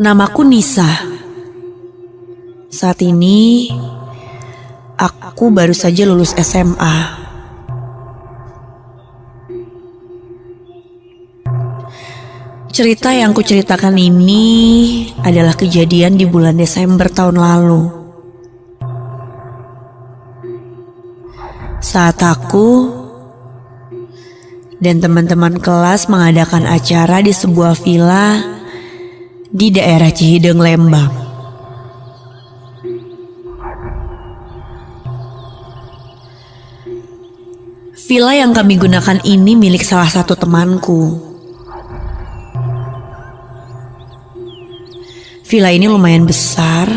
Namaku Nisa. Saat ini aku baru saja lulus SMA. Cerita yang kuceritakan ini adalah kejadian di bulan Desember tahun lalu. Saat aku dan teman-teman kelas mengadakan acara di sebuah villa di daerah Cihideng, Lembang. Villa yang kami gunakan ini milik salah satu temanku. Villa ini lumayan besar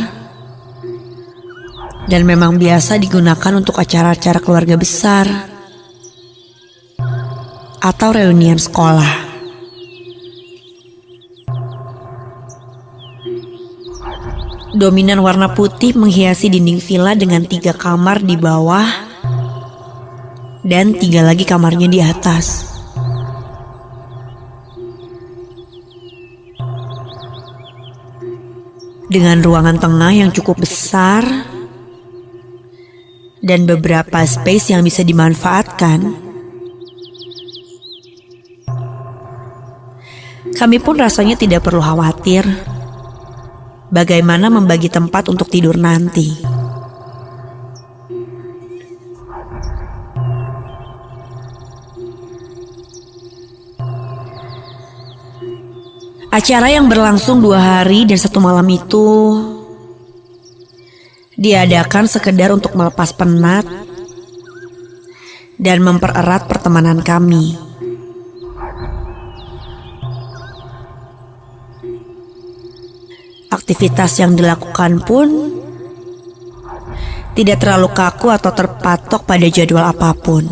dan memang biasa digunakan untuk acara-acara keluarga besar atau reunian sekolah. Dominan warna putih menghiasi dinding villa dengan 3 kamar di bawah dan 3 lagi kamarnya di atas. Dengan ruangan tengah yang cukup besar dan beberapa space yang bisa dimanfaatkan, kami pun rasanya tidak perlu khawatir bagaimana membagi tempat untuk tidur nanti. Acara yang berlangsung 2 hari dan 1 malam itu diadakan sekedar untuk melepas penat dan mempererat pertemanan kami. Aktivitas yang dilakukan pun tidak terlalu kaku atau terpatok pada jadwal apapun.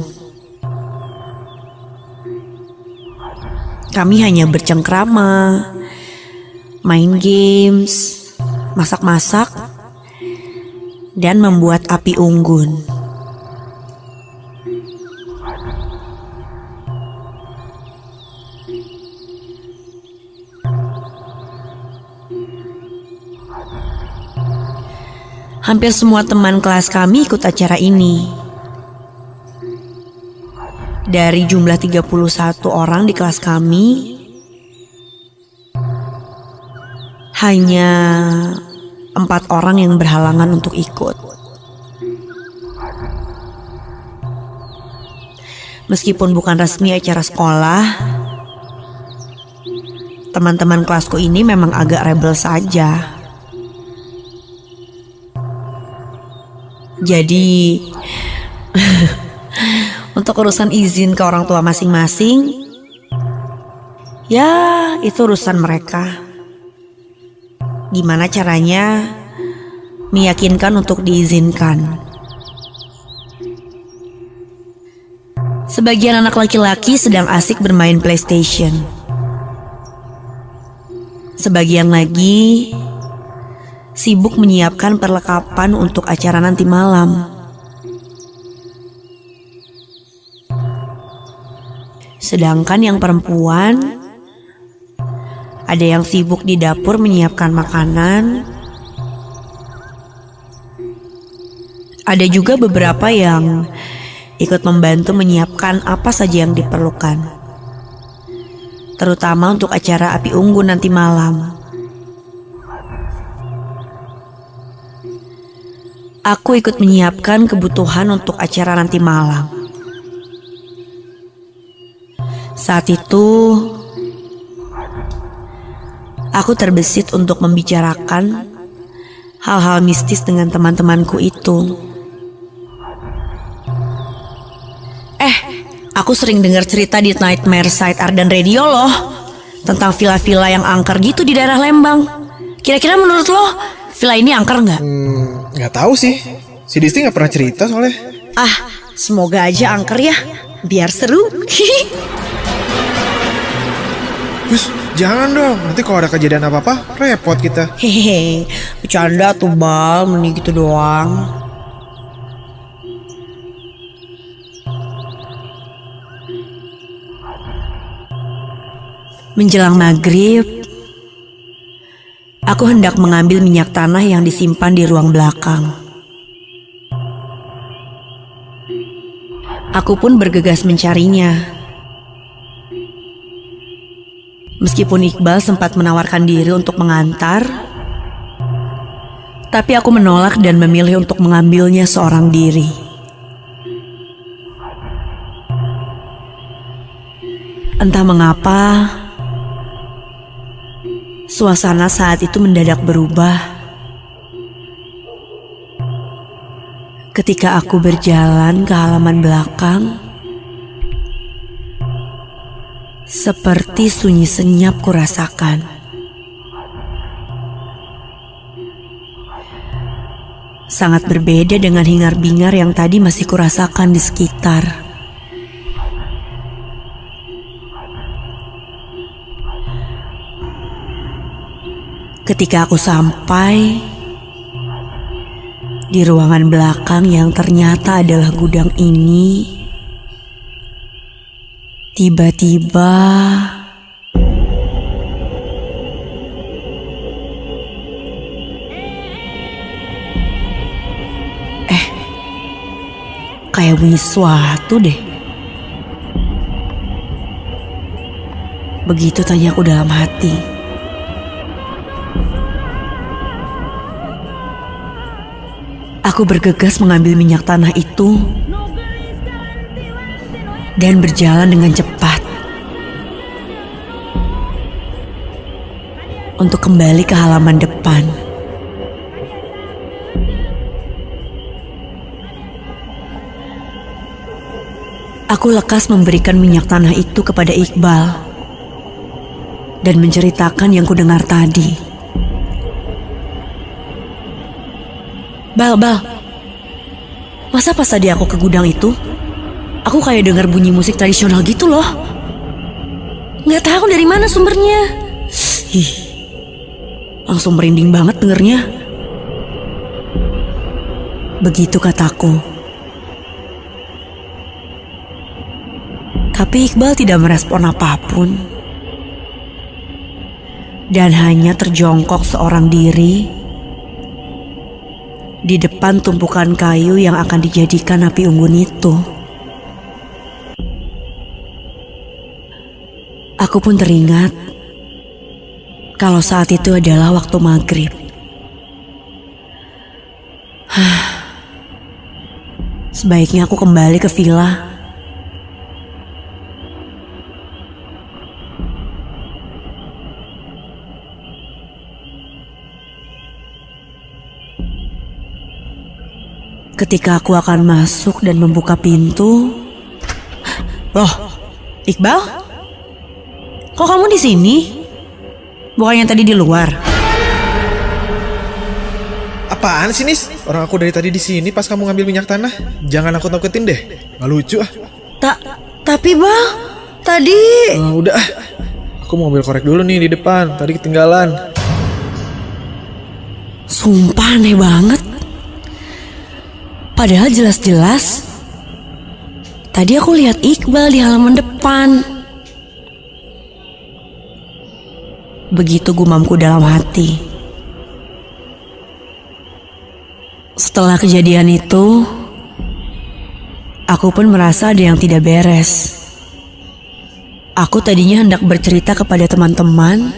Kami hanya bercengkrama, main games, masak-masak, dan membuat api unggun. Hampir semua teman kelas kami ikut acara ini. Dari jumlah 31 orang di kelas kami, hanya 4 orang yang berhalangan untuk ikut. Meskipun bukan resmi acara sekolah, teman-teman kelasku ini memang agak rebel saja. Jadi untuk urusan izin ke orang tua masing-masing, ya itu urusan mereka. Gimana caranya meyakinkan untuk diizinkan. Sebagian anak laki-laki sedang asik bermain PlayStation. Sebagian lagi sibuk menyiapkan perlengkapan untuk acara nanti malam. Sedangkan yang perempuan, ada yang sibuk di dapur menyiapkan makanan. Ada juga beberapa yang ikut membantu menyiapkan apa saja yang diperlukan, terutama untuk acara api unggun nanti malam. Aku ikut menyiapkan kebutuhan untuk acara nanti malam. Saat itu, aku terbesit untuk membicarakan hal-hal mistis dengan teman-temanku itu. Aku sering dengar cerita di Nightmare Side Ardan Radio loh, tentang villa-villa yang angker gitu di daerah Lembang. Kira-kira menurut lo, villa ini angker nggak? Nggak tahu sih. Si Disti nggak pernah cerita soalnya. Semoga aja angker ya, biar seru. Terus jangan dong, nanti kalau ada kejadian apa-apa repot kita. Hehehe, bercanda tuh Bal, mending gitu doang. Menjelang maghrib, Aku hendak mengambil minyak tanah yang disimpan di ruang belakang. Aku pun bergegas mencarinya. Meskipun Iqbal sempat menawarkan diri untuk mengantar, tapi aku menolak dan memilih untuk mengambilnya seorang diri. Entah mengapa, suasana saat itu mendadak berubah. Ketika aku berjalan ke halaman belakang, seperti sunyi senyap kurasakan. Sangat berbeda dengan hingar-bingar yang tadi masih kurasakan di sekitar. Ketika aku sampai di ruangan belakang yang ternyata adalah gudang ini, tiba-tiba kayak bunyi sesuatu deh. Begitu tanya aku dalam hati. Aku bergegas mengambil minyak tanah itu dan berjalan dengan cepat untuk kembali ke halaman depan. Aku lekas memberikan minyak tanah itu kepada Iqbal dan menceritakan yang kudengar tadi. Bal, masa pas tadi aku ke gudang itu, aku kayak dengar bunyi musik tradisional gitu loh. Nggak tahu dari mana sumbernya. Langsung merinding banget dengernya. Begitu kataku. Tapi Iqbal tidak merespon apapun. Dan hanya terjongkok seorang diri di depan tumpukan kayu yang akan dijadikan api unggun itu. Aku pun teringat kalau saat itu adalah waktu maghrib. Sebaiknya aku kembali ke villa. Ketika aku akan masuk dan membuka pintu, loh, Iqbal? Kok kamu di sini? Bukannya tadi di luar? Apaan sih, Nis? Orang aku dari tadi di sini pas kamu ngambil minyak tanah. Jangan aku takutin deh. Nggak lucu ah. Tapi Bal, tadi... Udah. Aku mau ambil korek dulu nih di depan. Tadi ketinggalan. Sumpah aneh banget. Padahal jelas-jelas tadi aku lihat Iqbal di halaman depan. Begitu gumamku dalam hati. Setelah kejadian itu, aku pun merasa ada yang tidak beres. Aku tadinya hendak bercerita kepada teman-teman,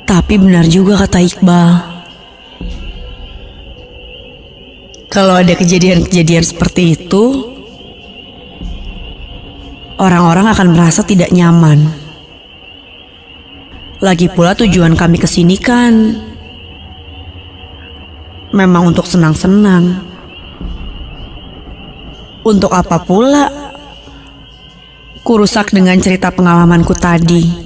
tapi benar juga kata Iqbal. Kalau ada kejadian-kejadian seperti itu, orang-orang akan merasa tidak nyaman. Lagi pula tujuan kami kesini kan memang untuk senang-senang. Untuk apa pula kurusak dengan cerita pengalamanku tadi?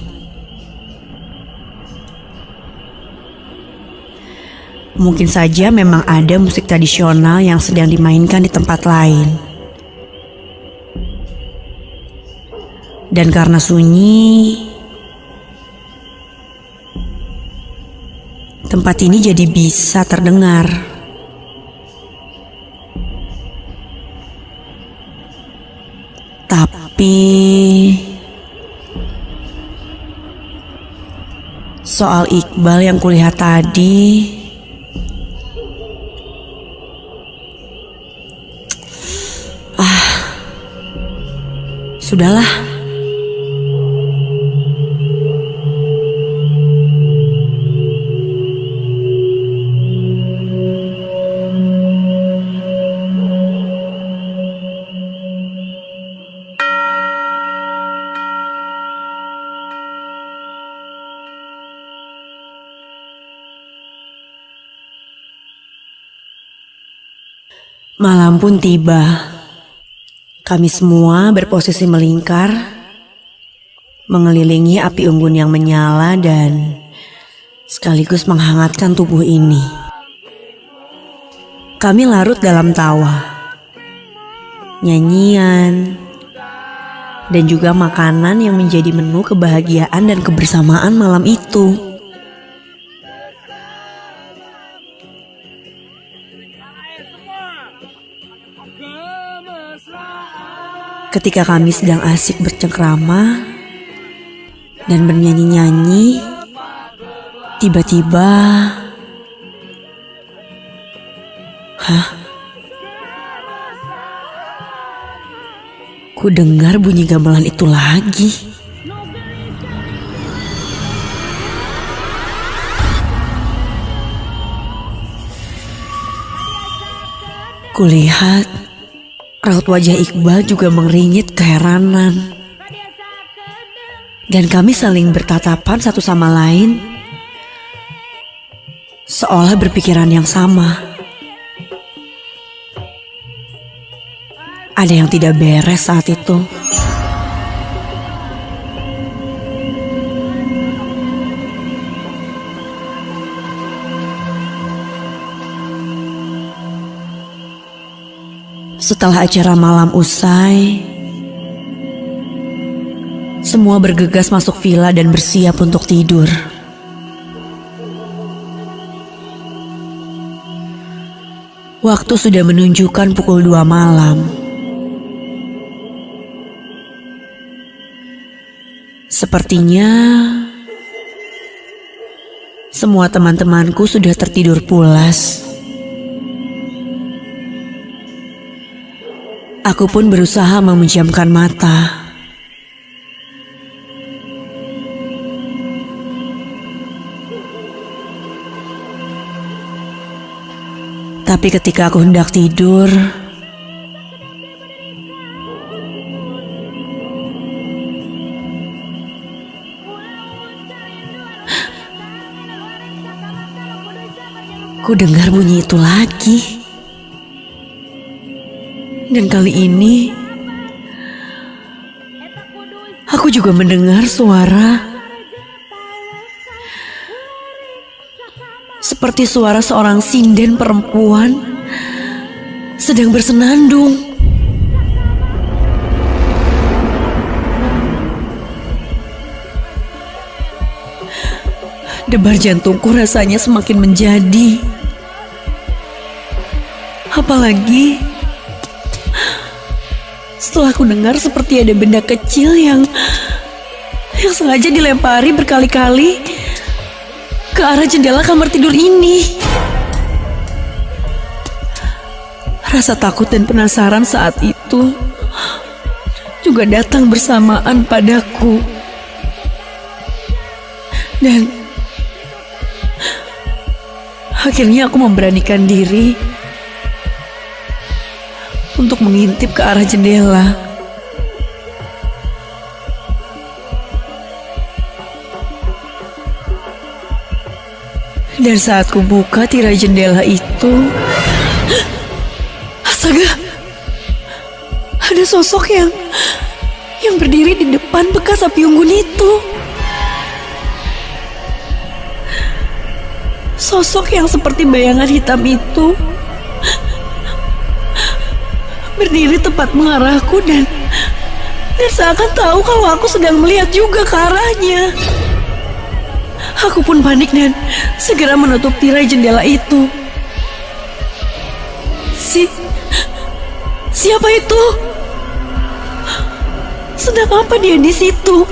Mungkin saja memang ada musik tradisional yang sedang dimainkan di tempat lain. Dan karena sunyi, tempat ini jadi bisa terdengar. Tapi Soal Iqbal yang kulihat tadi, sudahlah. Malam pun tiba. Kami semua berposisi melingkar, mengelilingi api unggun yang menyala dan sekaligus menghangatkan tubuh ini. Kami larut dalam tawa, nyanyian, dan juga makanan yang menjadi menu kebahagiaan dan kebersamaan malam itu. Ketika kami sedang asik bercengkrama dan bernyanyi-nyanyi, tiba-tiba, ku dengar bunyi gamelan itu lagi. Kulihat raut wajah Iqbal juga mengeringit keheranan. Dan kami saling bertatapan satu sama lain, seolah berpikiran yang sama. Ada yang tidak beres saat itu. Setelah acara malam usai, semua bergegas masuk villa dan bersiap untuk tidur. Waktu sudah menunjukkan pukul 2 malam. Sepertinya semua teman-temanku sudah tertidur pulas. Aku pun berusaha memejamkan mata. Tapi ketika aku hendak tidur, ku dengar bunyi itu lagi. Dan kali ini, aku juga mendengar suara seperti suara seorang sinden perempuan sedang bersenandung. Debar jantungku rasanya semakin menjadi. Apalagi setelah aku dengar seperti ada benda kecil yang sengaja dilempari berkali-kali ke arah jendela kamar tidur ini. Rasa takut dan penasaran saat itu juga datang bersamaan padaku. Dan akhirnya aku memberanikan diri untuk mengintip ke arah jendela. Dan saat ku buka tirai jendela itu, astaga, ada sosok yang berdiri di depan bekas api unggun itu. Sosok yang seperti bayangan hitam itu berdiri tepat mengarahku dan seakan tahu kalau aku sedang melihat juga ke arahnya. Aku pun panik dan segera menutup tirai jendela itu. Siapa itu? Sedang apa dia di situ?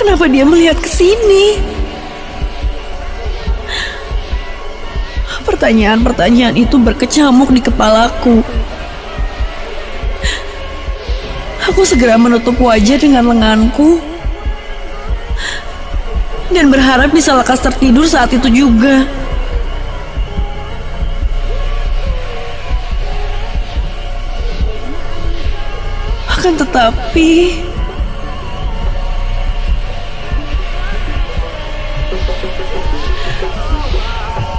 Kenapa dia melihat ke sini? Pertanyaan-pertanyaan itu berkecamuk di kepalaku. Aku segera menutup wajah dengan lenganku dan berharap bisa lekas tertidur saat itu juga. Akan tetapi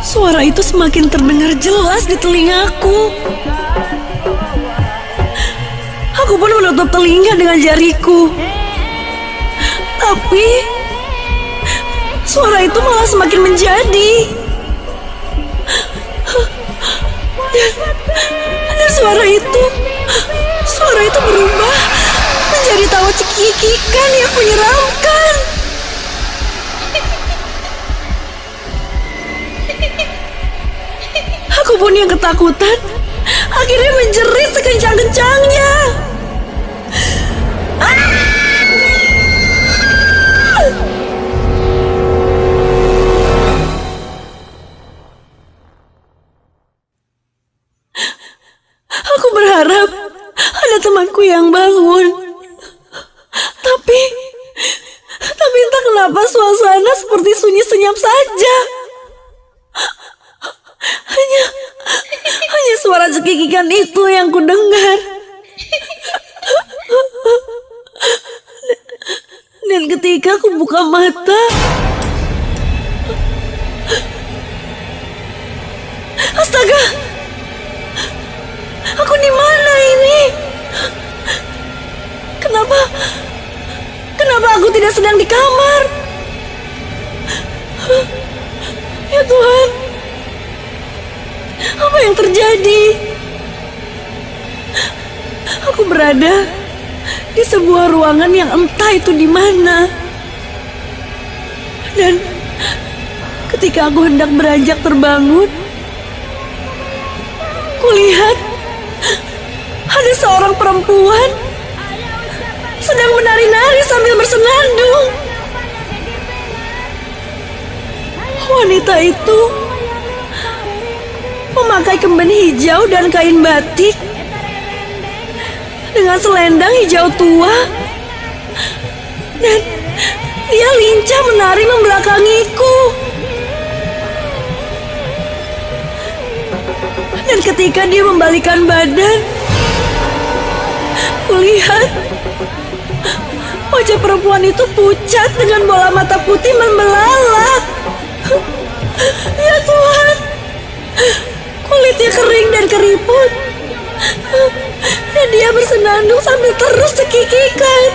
suara itu semakin terdengar jelas di telingaku. Aku pun menutup telinga dengan jariku. Tapi suara itu malah semakin menjadi. Dan suara itu berubah menjadi tawa cekikikan yang menyeramkan. Aku pun yang ketakutan akhirnya menjerit sekencang-kencangnya. Aku berharap ada temanku yang bangun. Tapi entah kenapa suasana seperti sunyi senyap saja. Hanya suara cekikikan itu yang kudengar. Dan ketika aku buka mata, astaga, aku di mana ini? Kenapa aku tidak sedang di kamar? Ya Tuhan, apa yang terjadi? Aku berada di sebuah ruangan yang entah itu di mana. Dan ketika aku hendak beranjak terbangun, kulihat ada seorang perempuan sedang menari-nari sambil bersenandung. Wanita itu memakai kemben hijau dan kain batik dengan selendang hijau tua, dan dia lincah menari membelakangiku. Dan ketika dia membalikkan badan, kulihat wajah perempuan itu pucat dengan bola mata putih membelalak. Ya Tuhan, kulitnya kering dan keriput, dan dia bersenandung sambil terus cekikikan.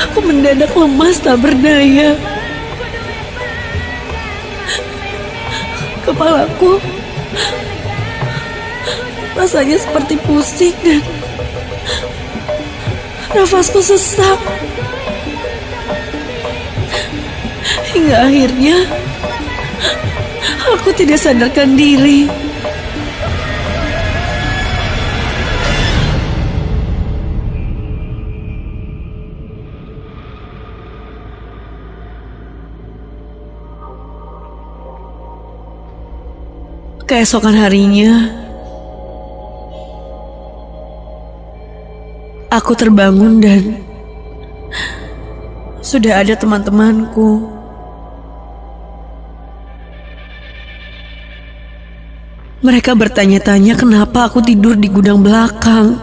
Aku mendadak lemas tak berdaya. Kepalaku rasanya seperti pusing dan nafasku sesak. Hingga akhirnya aku tidak sadarkan diri. Keesokan harinya, aku terbangun dan sudah ada teman-temanku. Mereka bertanya-tanya kenapa aku tidur di gudang belakang.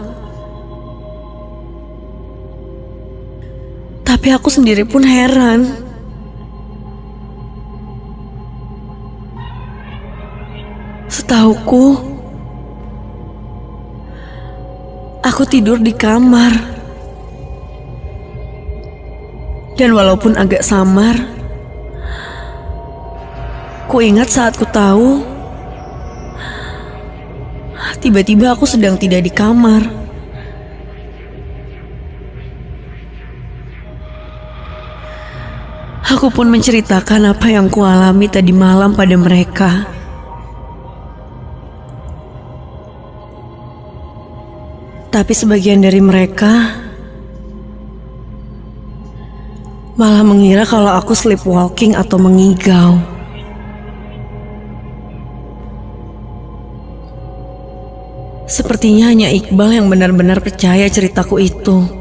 Tapi aku sendiri pun heran. Setauku, aku tidur di kamar. Dan walaupun agak samar, ku ingat saat ku tahu tiba-tiba aku sedang tidak di kamar. Aku pun menceritakan apa yang kualami tadi malam pada mereka. Tapi sebagian dari mereka malah mengira kalau aku sleepwalking atau mengigau. Sepertinya hanya Iqbal yang benar-benar percaya ceritaku itu.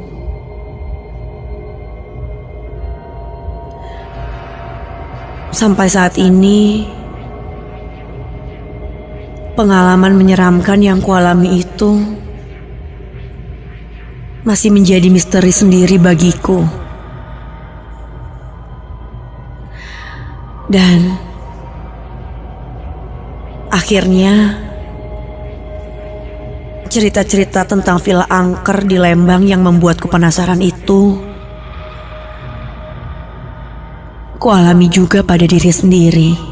Sampai saat ini, pengalaman menyeramkan yang kualami itu masih menjadi misteri sendiri bagiku. Dan akhirnya cerita-cerita tentang villa angker di Lembang yang membuatku penasaran itu kualami juga pada diri sendiri.